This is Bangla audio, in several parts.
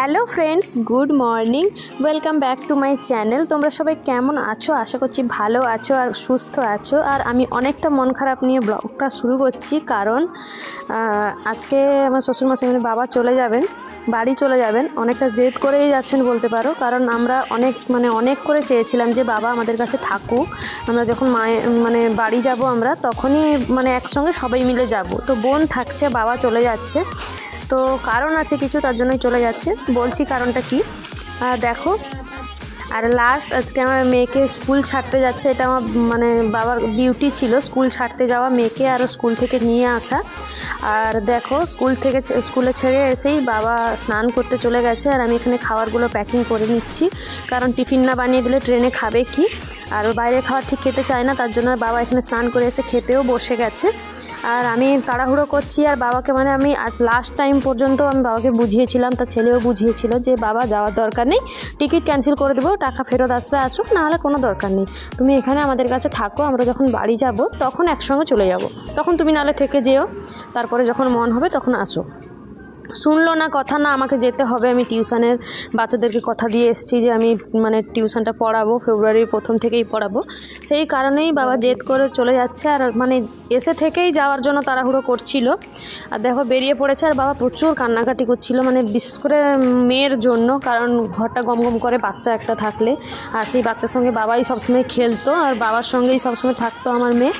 Hello friends, good morning, welcome back to my channel. তোমরা সবাই কেমন আছো? আশা করছি ভালো আছো আর সুস্থ আছো। আর আমি অনেকটা মন খারাপ নিয়ে ব্লগটা শুরু করছি, কারণ আজকে আমার শ্বশুরমশাই মানে বাবা চলে যাবেন, বাড়ি চলে যাবেন। অনেকটা জেদ করেই যাচ্ছেন বলতে পারো, কারণ আমরা অনেক করে চেয়েছিলাম যে বাবা আমাদের কাছে থাকুক। আমরা যখন বাড়ি যাব আমরা তখনই একসঙ্গে সবাই মিলে যাব। তো বোন থাকছে, বাবা চলে যাচ্ছে, তো কারণ আছে কিছু, তার জন্যই চলে যাচ্ছে। বলছি কারণটা কি। দেখো, আর লাস্ট আজকে আমার মেয়েকে স্কুল ছাড়তে যাচ্ছে। এটা আমার বাবার ডিউটি ছিল, স্কুল ছাড়তে যাওয়া মেয়েকে আর স্কুল থেকে নিয়ে আসা। আর দেখো, স্কুলে ছেড়ে এসেই বাবা স্নান করতে চলে গেছে, আর আমি এখানে খাবারগুলো প্যাকিং করে নিচ্ছি, কারণ টিফিন না বানিয়ে দিলে ট্রেনে খাবে কি। আর বাইরে খাবার ঠিক খেতে চায় না, তার জন্য বাবা এখানে স্নান করে এসে খেতেও বসে গেছে। আর আমি তাড়াহুড়ো করছি, আর বাবাকে আমি আজ লাস্ট টাইম পর্যন্ত আমি বাবাকে বুঝিয়েছিলাম, তার ছেলেও বুঝিয়েছিল যে বাবা যাওয়ার দরকার নেই, টিকিট ক্যান্সেল করে দেবো, টাকা ফেরত আসবে, আসুক, নাহলে কোনো দরকার নেই, তুমি এখানে আমাদের কাছে থাকো, আমরা যখন বাড়ি যাব তখন একসঙ্গে চলে যাব, তখন তুমি নাহলে থেকে যেও, তারপরে যখন মন হবে তখন আসো। শুনলো না, কথা না, আমাকে যেতে হবে। আমি টিউশনের বাচ্চাদেরকে কথা দিয়ে এসেছি যে আমি টিউশনটা পড়াবো, ফেব্রুয়ারির প্রথম থেকেই পড়াবো। সেই কারণেই বাবা জেদ করে চলে যাচ্ছে, আর এসে থেকেই যাওয়ার জন্য তাড়াহুড়ো করছিল। আর দেখো বেরিয়ে পড়েছে, আর বাবা প্রচুর কান্নাকাটি করছিল, বিশেষ করে মেয়ের জন্য, কারণ ঘরটা গম গম করে বাচ্চা একটা থাকলে, আর সেই বাচ্চার সঙ্গে বাবাই সবসময় খেলতো, আর বাবার সঙ্গেই সবসময় থাকতো আমার মেয়ে।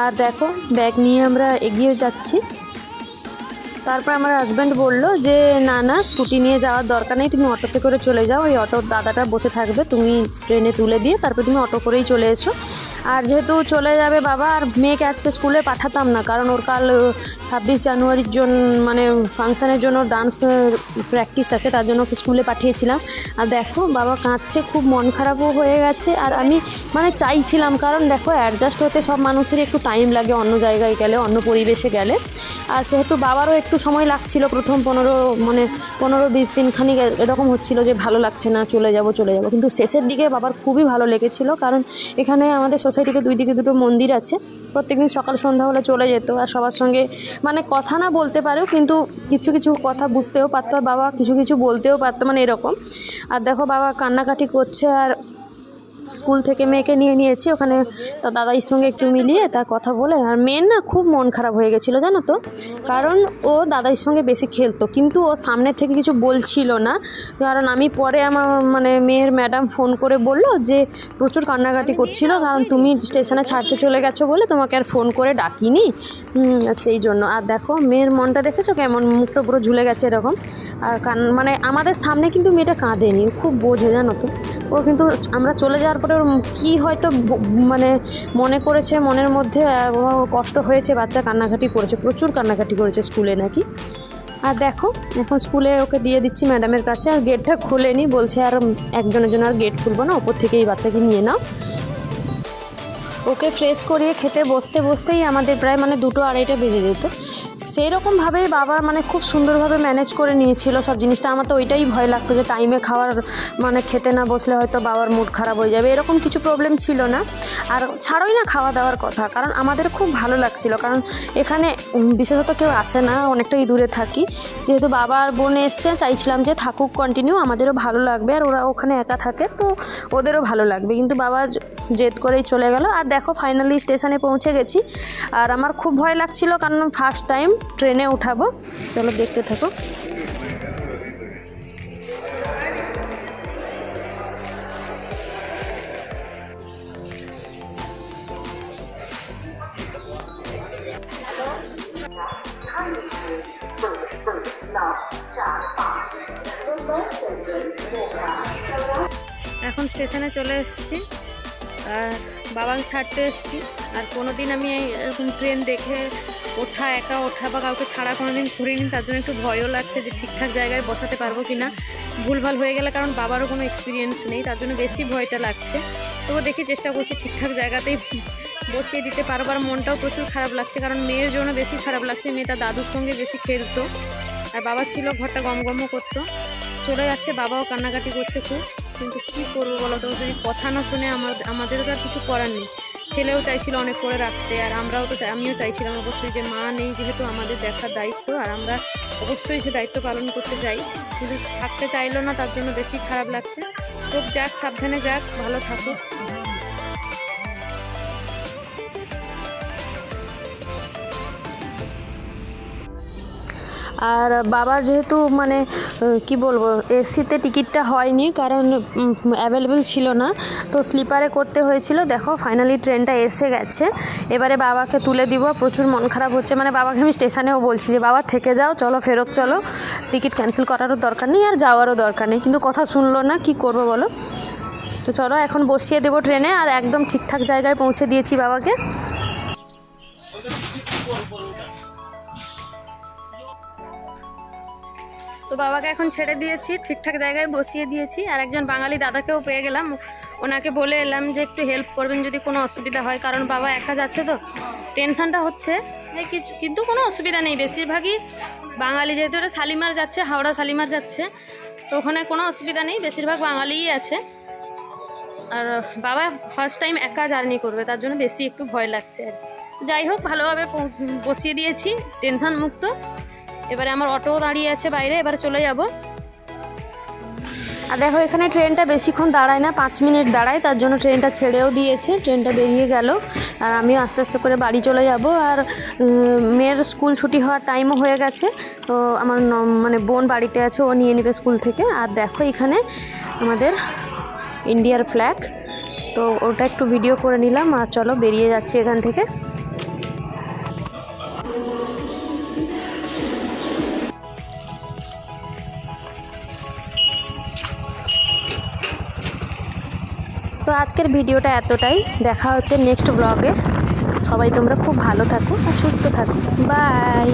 আর দেখো, ব্যাগ নিয়ে আমরা এগিয়ে যাচ্ছি। তারপর আমার হাজব্যান্ড বলল যে না, স্কুটি নিয়ে যাওয়ার দরকার নেই, তুমি অটোতে করে চলে যাও, ওই অটোর দাদাটা বসে থাকবে, তুমি ট্রেনে তুলে দিয়ে তারপর তুমি অটো করেই চলে এসো। আর যেহেতু চলে যাবে বাবা, আর মেয়েকে আজকে স্কুলে পাঠাতাম না, কারণ ওর কাল 26 জানুয়ারির জন্য ফাংশানের জন্য ডান্স প্র্যাকটিস আছে, তার জন্য ওকে স্কুলে পাঠিয়েছিলাম। আর দেখো বাবা কাঁদছে, খুব মন খারাপও হয়ে গেছে। আর আমি চাইছিলাম, কারণ দেখো অ্যাডজাস্ট হতে সব মানুষেরই একটু টাইম লাগে, অন্য জায়গায় গেলে, অন্য পরিবেশে গেলে। আর সেহেতু বাবারও একটু সময় লাগছিল, প্রথম 15-20 দিনখানি এরকম হচ্ছিল যে ভালো লাগছে না, চলে যাব। কিন্তু শেষের দিকে বাবার খুবই ভালো লেগেছিল, কারণ এখানে আমাদের সোসাইটিতে দুই দিকে দুটো মন্দির আছে, প্রত্যেকদিন সকাল সন্ধ্যা হলে চলে যেত, আর সবার সঙ্গে কথা না বলতে পারেও, কিন্তু কিছু কথা বুঝতেও পারতো, আর বাবা কিছু বলতেও পারতো, এরকম। আর দেখো বাবা কান্নাকাটি করছে, আর স্কুল থেকে মেয়েকে নিয়েছি ওখানে, তার দাদাইয়ের সঙ্গে একটু মিলিয়ে তার কথা বলে। আর মেয়ের না খুব মন খারাপ হয়ে গেছিলো জানো তো, কারণ ও দাদাইয়ের সঙ্গে বেশি খেলতো, কিন্তু ও সামনে থেকে কিছু বলছিল না। কারণ আমি পরে আমার মেয়ের ম্যাডাম ফোন করে বলল যে প্রচুর কান্নাকাটি করছিল, কারণ তুমি স্টেশনে ছাড়তে চলে গেছো বলে তোমাকে আর ফোন করে ডাকিনি, সেই জন্য। আর দেখো মেয়ের মনটা দেখেছো কেমন, মুখটা পুরো ঝুলে গেছে এরকম। আর আমাদের সামনে কিন্তু মেয়েটা কাঁদেনি, খুব বোঝে জানো তো ও, কিন্তু আমরা চলে যাওয়ার পরে ওর কী হয়তো মনে করেছে, মনের মধ্যে কষ্ট হয়েছে, বাচ্চা কান্নাকাটি করেছে, প্রচুর কান্নাকাটি করেছে স্কুলে নাকি। আর দেখো এখন স্কুলে ওকে দিয়ে দিচ্ছি ম্যাডামের কাছে, আর গেটটা খুলেনি, বলছে আর একজনের জন্য আর গেট খুলবো না, ওপর থেকে এই বাচ্চাকে নিয়ে নাও। ওকে ফ্রেশ করিয়ে খেতে বসতেই আমাদের প্রায় 2-2:30 বেজে যেত। সেই রকমভাবেই বাবা খুব সুন্দরভাবে ম্যানেজ করে নিয়েছিল সব জিনিসটা। আমার তো ওইটাই ভয় লাগতো যে টাইমে খাওয়ার খেতে না বসলে হয়তো বাবার মুড খারাপ হয়ে যাবে, এরকম কিছু প্রবলেম ছিল না। আর ছাড়োই না খাওয়া দাওয়ার কথা, কারণ আমাদের খুব ভালো লাগছিল, কারণ এখানে বিশেষত কেউ আসে না, অনেকটাই দূরে থাকি, যেহেতু বাবা আর বোন এসছে, চাইছিলাম যে থাকুক কন্টিনিউ, আমাদেরও ভালো লাগবে, আর ওরা ওখানে একা থাকে তো ওদেরও ভালো লাগবে, কিন্তু বাবা জেদ করেই চলে গেল। আর দেখো ফাইনালি স্টেশনে পৌঁছে গেছি, আর আমার খুব ভয় লাগছিল, কারণ ফার্স্ট টাইম ট্রেনে উঠাবো। চলো দেখতে থাকো। এখন স্টেশনে চলে এসেছি, আর বাবাকে ছাড়তে এসেছি। আর কোনো দিন আমি এরকম ট্রেন দেখে একা ওঠা বা কাউকে ছাড়া কোনো দিন ঘুরিনি, তার জন্য একটু ভয়ও লাগছে যে ঠিকঠাক জায়গায় বসাতে পারবো কি না, ভুলভাল হয়ে গেলে, কারণ বাবারও কোনো এক্সপিরিয়েন্স নেই, তার জন্য বেশি ভয়টা লাগছে। তবু দেখি চেষ্টা করছি ঠিকঠাক জায়গাতেই বসিয়ে দিতে পারবো। আর মনটাও প্রচুর খারাপ লাগছে, কারণ মেয়ের জন্য বেশি খারাপ লাগছে, মেয়েটা দাদুর সঙ্গে বেশি খেলতো, আর বাবা ছিল, ঘরটা গমগমও করতো, চলে যাচ্ছে, বাবাও কান্নাকাটি করছে খুব। কিন্তু কী করবো বলো তো, যদি কথা না শুনে আমাদেরও তো আর কিছু করার নেই। ছেলেও চাইছিল অনেক করে রাখতে, আর আমিও চাইছিলাম অবশ্যই যে মা নেই যেহেতু আমাদের দেখার দায়িত্ব, আর আমরা অবশ্যই সে দায়িত্ব পালন করতে চাই, কিন্তু থাকতে চাইলো না, তার জন্য বেশি খারাপ লাগছে। খুব যাক, সাবধানে যাক, ভালো থাকুক। আর বাবার যেহেতু মানে কি বলবো, এসিতে টিকিটটা হয়নি কারণ অ্যাভেলেবেল ছিল না, তো স্লিপারে করতে হয়েছিল। দেখো ফাইনালি ট্রেনটা এসে গেছে, এবারে বাবাকে তুলে দিব। প্রচুর মন খারাপ হচ্ছে, মানে বাবাকে আমি স্টেশনেও বলছি যে বাবা থেকে যাও, চলো ফেরত চলো, টিকিট ক্যান্সেল করারও দরকার নেই আর যাওয়ারও দরকার নেই, কিন্তু কথা শুনলো না, কি করবো বলো। তো চলো এখন বসিয়ে দেবো ট্রেনে, আর একদম ঠিকঠাক জায়গায় পৌঁছে দিয়েছি বাবাকে। তো বাবাকে এখন ছেড়ে দিয়েছি, ঠিকঠাক জায়গায় বসিয়ে দিয়েছি। আর একজন বাঙালি দাদাকেও পেয়ে গেলাম, ওনাকে বলে এলাম যে একটু হেল্প করবেন যদি কোনো অসুবিধা হয়, কারণ বাবা একা যাচ্ছে তো টেনশনটা হচ্ছে। কিছু কিন্তু কোনো অসুবিধা নেই, বেশিরভাগই বাঙালি, যেহেতু এটা শালিমার যাচ্ছে, হাওড়া শালিমার যাচ্ছে, তো ওখানে কোনো অসুবিধা নেই, বেশিরভাগ বাঙালিই আছে। আর বাবা ফার্স্ট টাইম একা জার্নি করবে, তার জন্য বেশি একটু ভয় লাগছে। যাই হোক, ভালোভাবে বসিয়ে দিয়েছি, টেনশন মুক্ত। এবারে আমার অটো দাঁড়িয়ে আছে বাইরে, এবারে চলে যাব। আর দেখো এখানে ট্রেনটা বেশিক্ষণ দাঁড়ায় না, 5 মিনিট দাঁড়ায়, তার জন্য ট্রেনটা ছেড়েও দিয়েছে, ট্রেনটা বেরিয়ে গেল। আর আমিও আস্তে আস্তে করে বাড়ি চলে যাব। আর মেয়ের স্কুল ছুটি হওয়ার টাইমও হয়ে গেছে, তো আমার মানে বোন বাড়িতে আছে, ও নিয়ে নেবে স্কুল থেকে। আর দেখো এখানে আমাদের ইন্ডিয়ার ফ্ল্যাগ, তো ওটা একটু ভিডিও করে নিলাম। আর চলো বেরিয়ে যাচ্ছি এখান থেকে। তো আজকের ভিডিওটা এতটাই, দেখা হচ্ছে নেক্সট ব্লগে। সবাই তোমরা খুব ভালো থাকো আর সুস্থ থাকো, বাই।